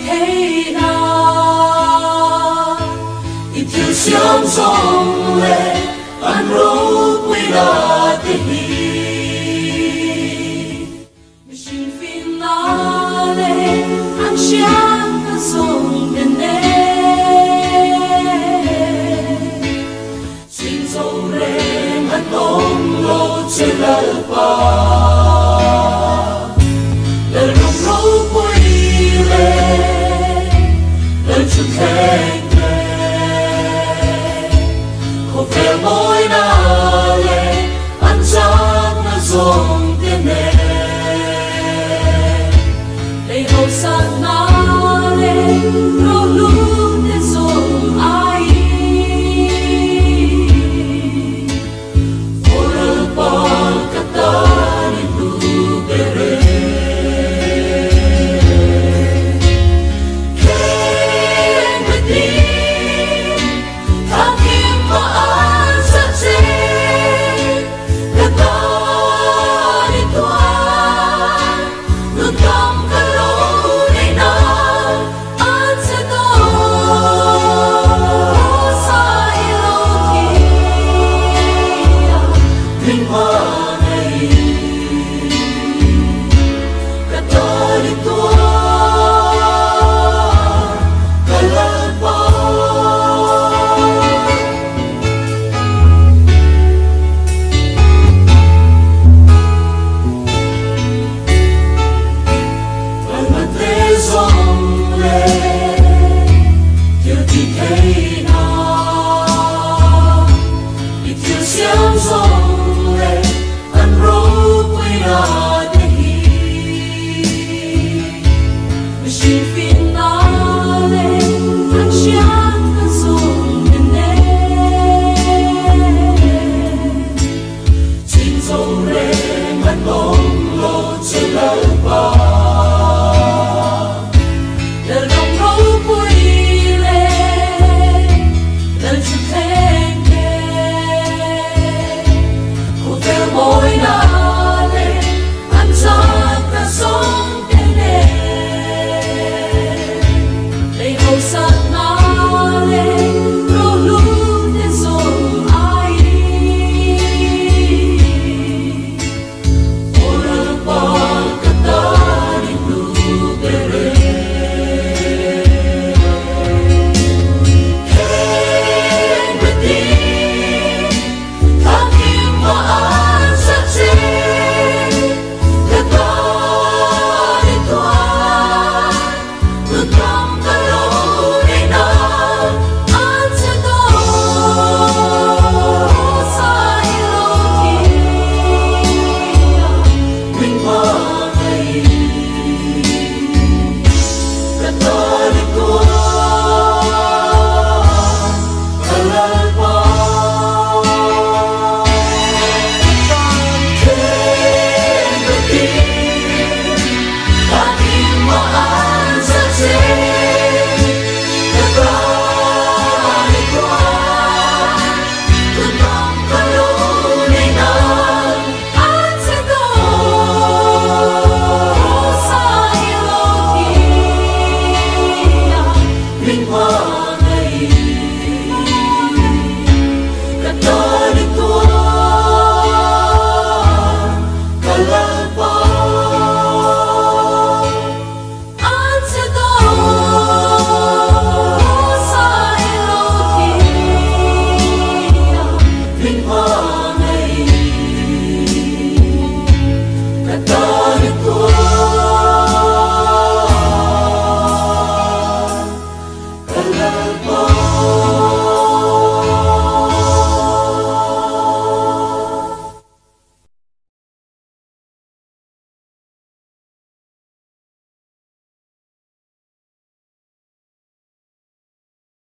thế nào ít thiếu xiêm sông lệ anh rú quy đà thế hi machine fin na lệ anh xiêm ta sông đền nè xin dấu rèm anh ôm lô trên lỡ ba mỗi na lệ anh chắc nó dùng tiền nè để hậu sát na lệ rồi luôn để dùng ai ora pa kata ni tu bere Machine